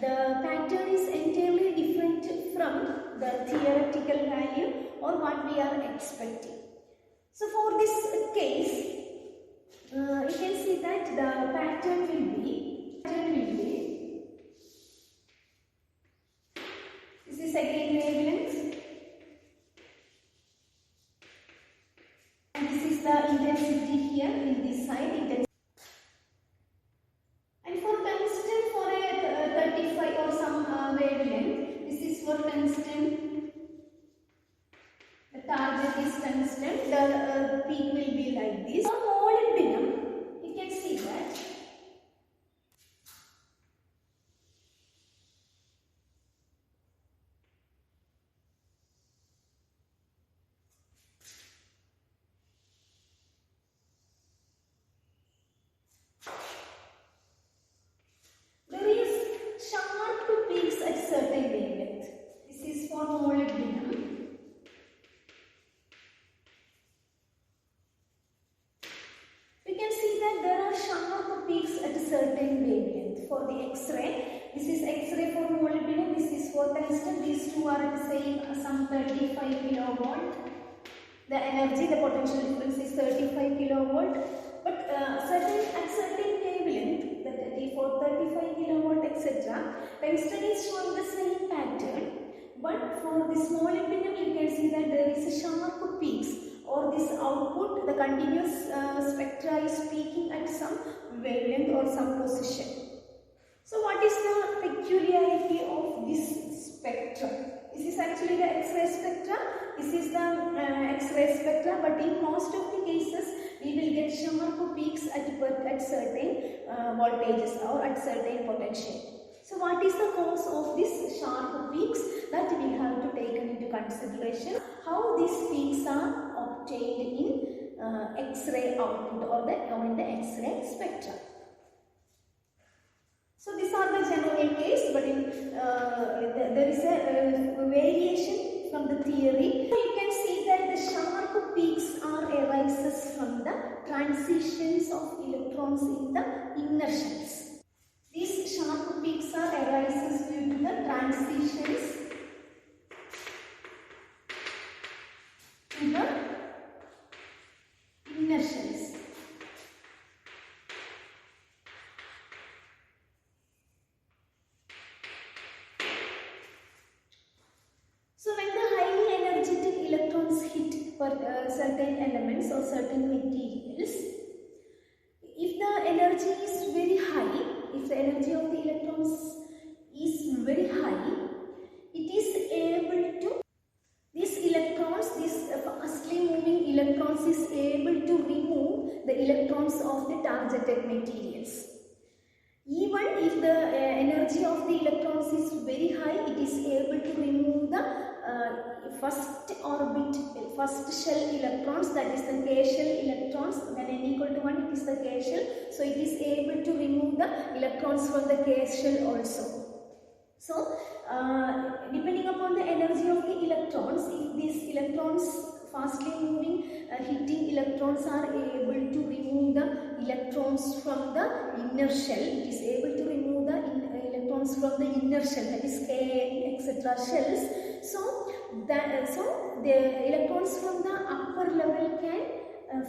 the pattern is entirely different from the theoretical value or what we are expecting. So for this case, you can see that the pattern will be, this is again wavelength, and this is the intensity here in this side, intensity. And for tungsten, for a 35 or some wavelength, this is for tungsten, the target is tungsten, the peak will be like this. For molybdenum, you can see that there is sharp peaks at certain wavelength. This is for molybdenum. We can see that there are sharp peaks at a certain wavelength for the X-ray. This is X-ray for molybdenum. This is for tungsten. These two are at the same some 35 kilovolt. The energy, the potential difference is 35 kilovolt. But at certain wavelength, that for 35 kilovolt, etc., tungsten is showing the same pattern. But for this molybdenum, you can see that there is a sharp peaks, or this output, the continuous spectra is peaking at some wavelength or some position. So what is the peculiarity of this spectra? This is actually the X-ray spectra. This is the X-ray spectra, but in most of the cases, we will get sharp peaks at certain voltages or at certain potential. So what is the cause of these sharp peaks? That we have to take into consideration. How these peaks are obtained in X-ray output or in the X-ray spectra. So these are the general case, but there is a variation from the theory. So you can see that the sharp peaks arises from the transitions of electrons in the inner shells. These sharp peaks arises due to the transitions in the inner shells. So when the highly energetic electrons hit certain elements or certain materials, if the energy is very high, if the energy of the electrons is very high, it is able to, these electrons, these fastly moving electrons is able to remove the electrons of the targeted materials. Even if the energy of the electrons is very high, it is able to remove the first shell electrons, that is the K shell electrons. When n equal to 1, it is the K shell. So it is able to remove the electrons from the K shell also. So depending upon the energy of the electrons, if these electrons fastly moving hitting electrons are able to remove the electrons from the inner shell, it is able to remove the electrons from the inner shell, that is K, etc. shells. So the electrons from the upper level can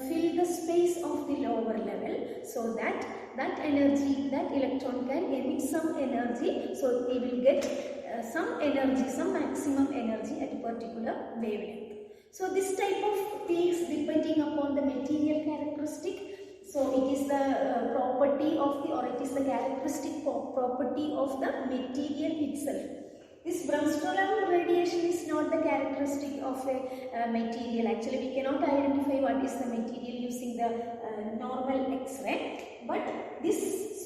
fill the space of the lower level, so that energy, that electron can emit some energy, so they will get some energy, some maximum energy at a particular wavelength. So this type of peaks depending upon the material characteristic. So it is the property of the, or it is the characteristic property of the material itself. This Bremsstrahlung radiation is not the characteristic of a material. Actually, we cannot identify what is the material using the normal X-ray. But this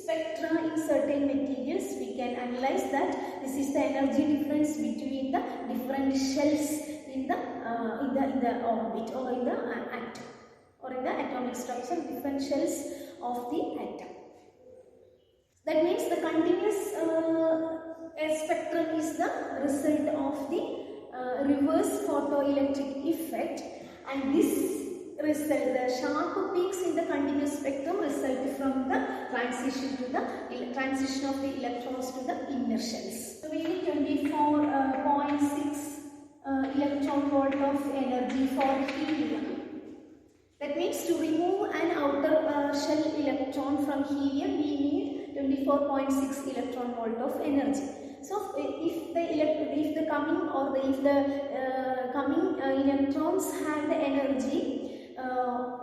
spectra in certain materials, we can analyze that this is the energy difference between the different shells in the orbit or in the atom or in the atomic structure, different shells of the atom. That means the continuous spectrum is the result of the reverse photoelectric effect, and this result, the sharp peaks in the continuous spectrum result from the transition of the electrons to the inner shells. So we need 24.6 electron volt of energy for helium. That means to remove an outer shell electron from helium, we need 24.6 electron volt of energy. So if the coming electrons have the energy,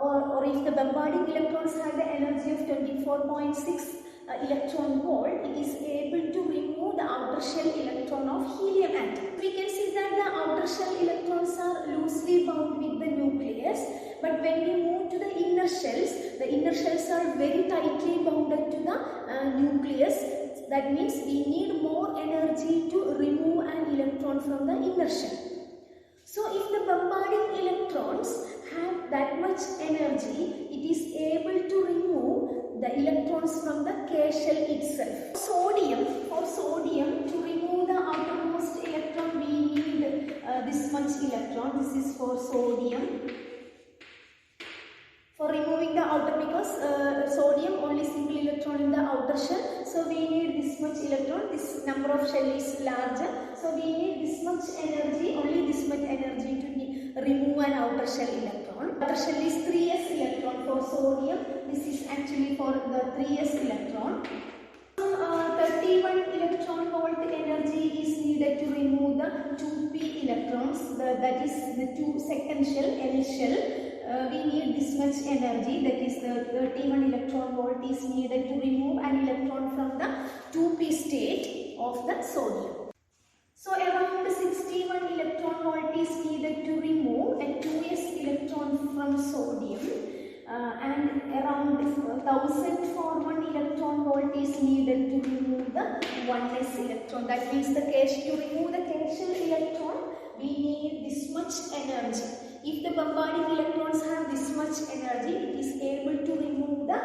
or if the bombarding electrons have the energy of 24.6 electron volt, it is able to remove the outer shell electron of helium atom. We can see that the outer shell electrons are loosely bound with the nucleus, but when we move to the inner shells are very tightly bounded to the nucleus. That means we need more energy to remove an electron from the inner shell. So if the bombarding electrons have that much energy, it is able to remove the electrons from the K shell itself. For sodium, to remove the outermost electron, we need this much electron. This is for sodium. For removing the outer, because sodium only single electron in the outer shell, so we need this much electron. This number of shell is larger, so we need this much energy, only this much energy to remove an outer shell electron. Outer shell is 3s electron for sodium. This is actually for the 3s electron. 31 electron volt energy is needed to remove the 2p electrons. That is the second shell, L shell. We need this much energy, that is the 31 electron volt is needed to remove an electron from the 2p state of the sodium. So around 61 electron volt is needed to remove a 2s electron from sodium, and around 1000 for 1 electron volt is needed to remove the 1s electron. That means to remove the K shell electron, we need this much energy. If the bombarding electrons have this much energy, it is able to remove the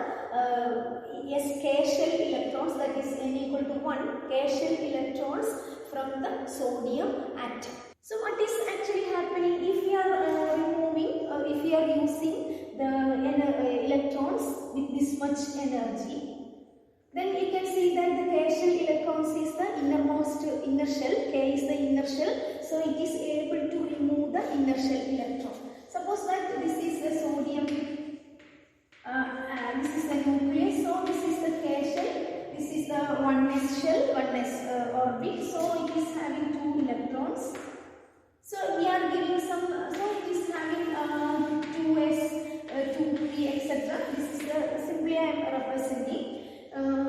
K shell electrons, that is n equal to 1 K shell electrons from the sodium atom. So what is actually happening if we are if we are using the electrons with this much energy? Then you can see that the K shell electrons is the innermost inner shell. K is the inner shell, so it is able to remove the inner shell electron. Suppose that this is the sodium, this is the nucleus, so this is the K shell, this is the 1s shell, 1s orbit, so it is having 2 electrons. So we are giving some, so it is having 2s, 2p, etc. This is the, simply I am representing.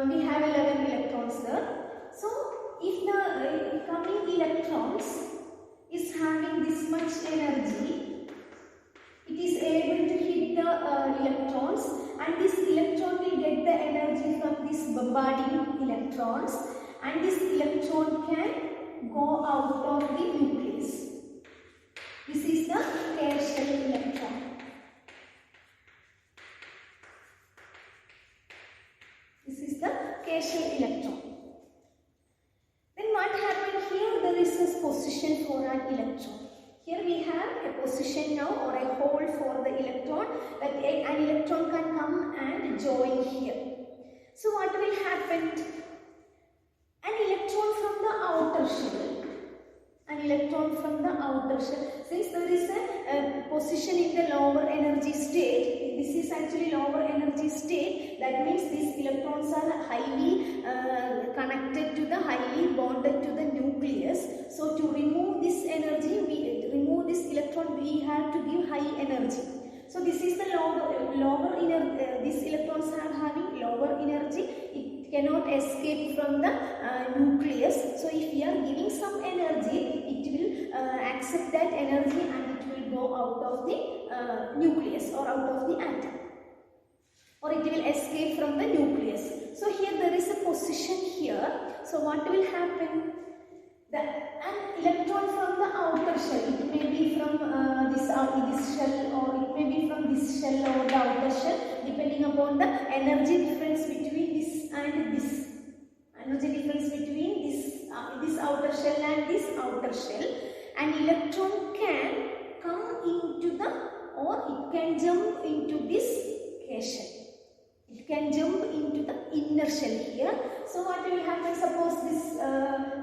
We have 11 electrons there. So if the coming electrons is having this much energy, it is able to hit the electrons, and this electron will get the energy from this bombarding electrons, and this electron can go out of the nucleus. This is the K shell electron. This is the K shell electron. Then what happened here? There is a position for an electron. Here we have a position now, or a hole for the electron, that an electron can come and join here. So what will happen? An electron from the outer shell. Since there is a position in the lower energy state, this is actually lower energy state, that means these electrons are highly connected to the, highly bonded to the nucleus. So to remove this energy, remove this electron, we have to give high energy. So this is the lower these electrons are having lower energy. It cannot escape from the nucleus. So if we are giving some energy, it will accept that energy and it will go out of the nucleus or out of the atom, or it will escape from the nucleus. So here there is a position here. So what will happen? An electron from the outer shell, it may be from this shell, or it may be from this shell or the outer shell, depending upon the energy difference between this and this. Energy difference between this outer shell and this outer shell. An electron can come into the, or it can jump into this K shell. It It can jump into the inner shell here. So what will happen? Suppose this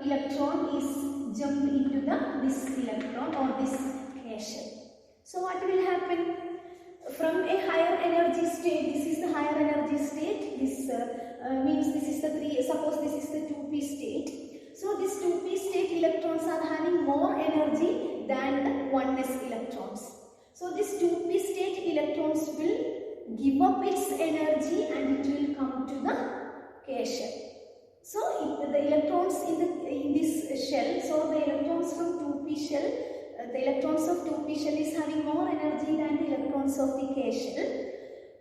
electron is jump into this electron or this K shell. So what will happen? From a higher energy state, this is the higher energy state. This means this is the 3. Suppose this is the 2p state. So this 2p state electrons are having more energy than the 1s electrons. So this 2p state electrons will give up its energy and it will come to the K shell. So if the electrons in this shell, so the electrons from 2p shell, the electrons of 2p shell is having more energy than the electrons of the K shell,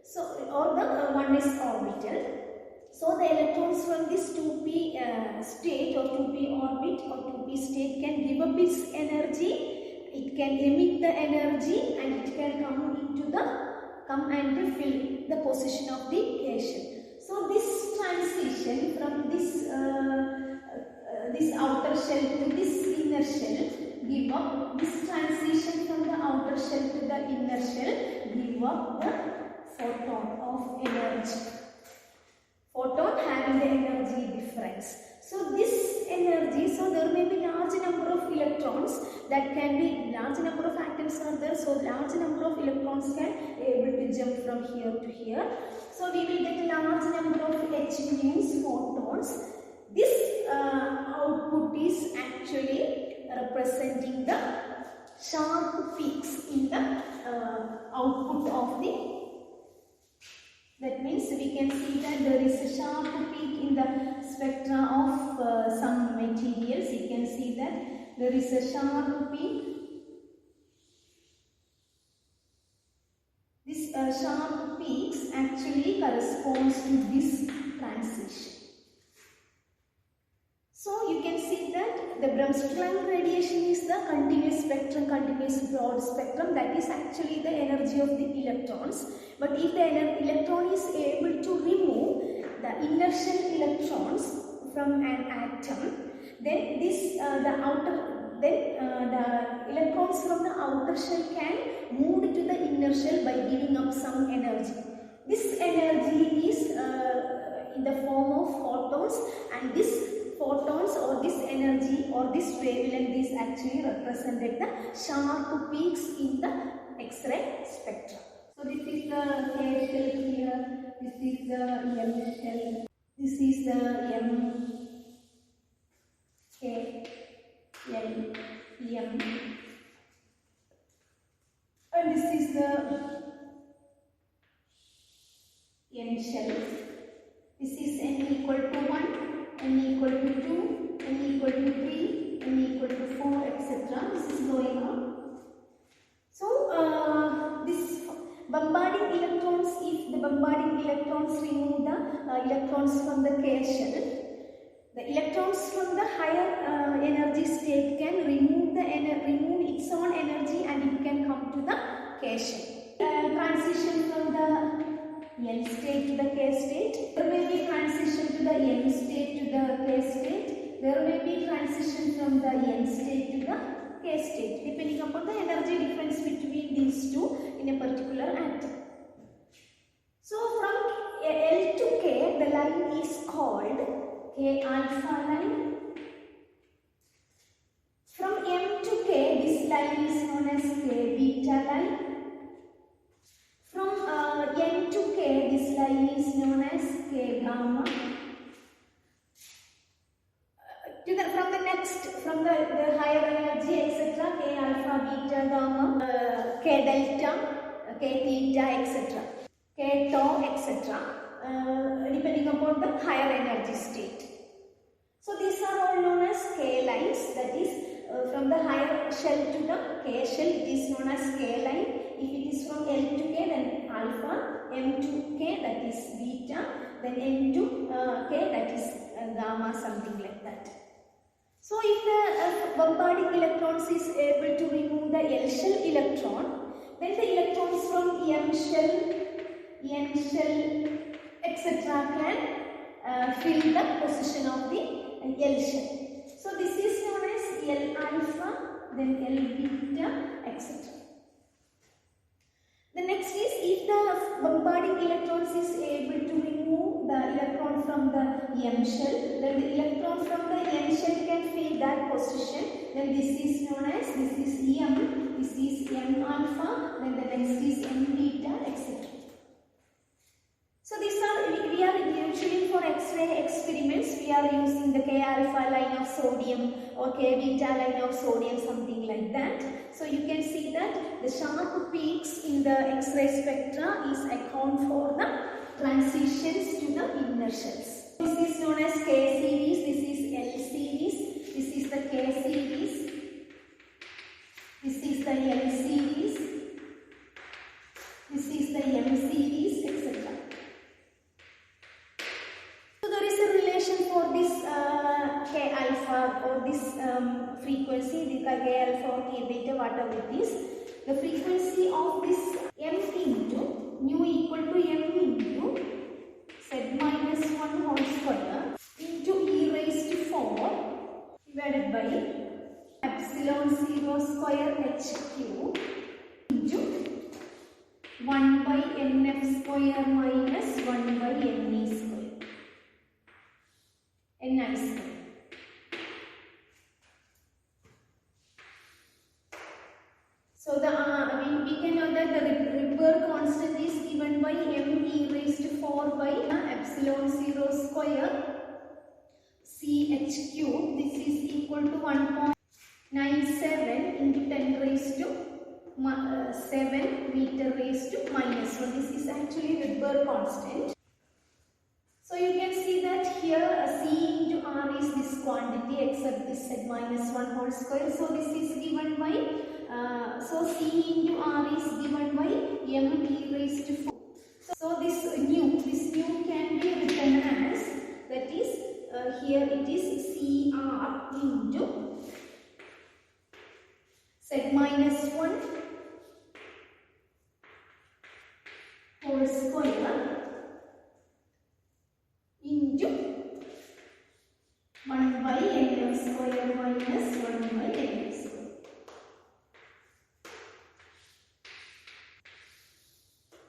so or the 1s orbital. So the electrons from this 2p state or 2p orbit or 2p state can give up its energy. It can emit the energy and it can come and fill the position of the K shell. So this transition from this outer shell to this inner shell give up. This transition from the outer shell to the inner shell give up the photon of energy. Photon having the energy difference. So this energy, so there may be large number of electrons, that can be large number of atoms are there, so large number of electrons can able to jump from here to here. So we will get a large number of H means photons. This output is actually representing the sharp peaks in the output of the. That means we can see that there is a sharp peak in the spectra of some materials. You can see that there is a sharp peak. This sharp peaks actually corresponds to this transition. So you can see that the Bremsstrahlung radiation is the continuous spectrum, continuous broad spectrum, that is actually the energy of the electrons. But if the electron is able to remove the inner shell electrons from an atom, then the electrons from the outer shell can move to the inner shell by giving up some energy. This energy is in the form of photons, and this photons or this energy or this wavelength is actually represented the sharp peaks in the X-ray spectrum. So this is the K shell here, this is the M shell, this is the M, K, L, M, and this is the N shell. This is N equal to 1, N equal to 2, N equal to 3, N equal to 4, etc. This is going on. So this bombarding electrons, if the bombarding electrons remove the electrons from the K shell, the electrons from the higher energy state can remove its own energy and it can come to the K shell. Transition from the L state to the K state. There may be transition to the M state to the K state. There may be transition from the N state to the K state, depending upon the energy difference between these two in a particular atom. So from L to K, the line is called K alpha line. From M to K, this line is known as K beta line. From N to K, this line is known as K gamma. From the higher energy, etc., K alpha, beta, gamma, K delta, K theta, etc., K tau, etc., depending upon the higher energy state. So these are all known as K lines, that is from the higher shell to the K shell, it is known as K line. If it is from L to K, then alpha, M to K, that is beta, then N to K, that is gamma, something like that. So if the bombarding electrons is able to remove the L shell electron, then the electrons from M shell, N shell, etc. can fill the position of the L shell. So this is known as L alpha, then L beta, etc. The next is, if the bombarding electrons is able to remove the electron from the M shell, then the electron from the N shell can fill that position. Then this is known as, this is M, this is M alpha, then the next is M beta, etc. So these are, we are usually for X-ray experiments, we are using the K alpha line of sodium or K beta line of sodium, something like that. So you can see that the sharp peaks in the X-ray spectra is account for the transitions to the inner shells. This is known as K series, this is L series, this is the K series, this is the L series, this is the M series, etc. So there is a relation for this K alpha or this frequency, the K alpha or K beta, whatever it is. The frequency of this M into nu equal to M into Z minus 1 whole square into e raised to 4 divided by epsilon 0 square HQ into 1 by NF square minus 1 by NE square. Ni square. So the we can know that the Rydberg constant is given by m e raised to 4 by epsilon 0 square Ch cube. This is equal to 1.97 into 10 raised to 7 meter raised to minus 1. This is actually Rydberg constant. So you can see that here C into R is this quantity except this Z minus 1 whole square. So this is given by, so C into R is given by M e raised to 4. So this nu can be written as, that is here it is CR into Z minus 1 whole square into 1 by n square minus 1 by n square.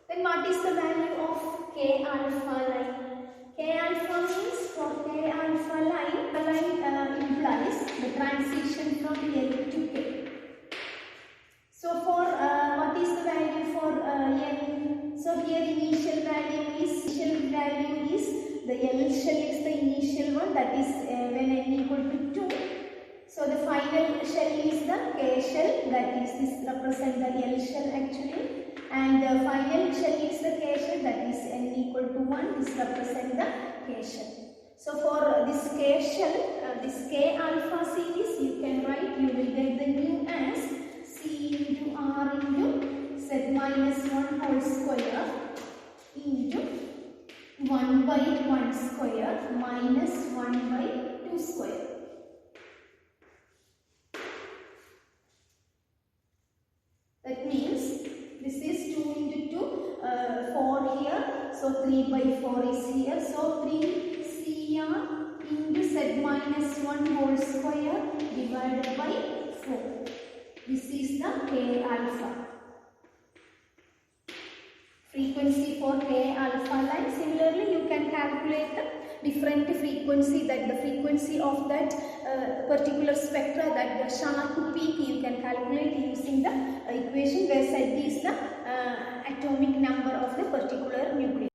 Then what is the value of K alpha line? K alpha means, for K alpha line, the line implies the transition from L to K. So for what is the value for N? So here initial value is the L shell is the initial one, that is when n equal to 2. So the final shell is the K shell, that is this represent the L shell actually, and the final shell is the K shell, that is n equal to 1, this represent the K shell. So for this K shell, this K alpha series, you can write, you will get the nu as C into R into Z minus 1 whole square into 1 by 1 square minus 1 by 2 square. That means this is 2 into 2, 4 here, so 3 by 4 is here, so 3 CR into Z minus 1 whole square divided by 4. This is the K alpha. Frequency for K alpha line. Similarly, you can calculate the different frequency, that the frequency of that particular spectra, that the sharp peak, you can calculate using the equation where Z is the atomic number of the particular nucleus.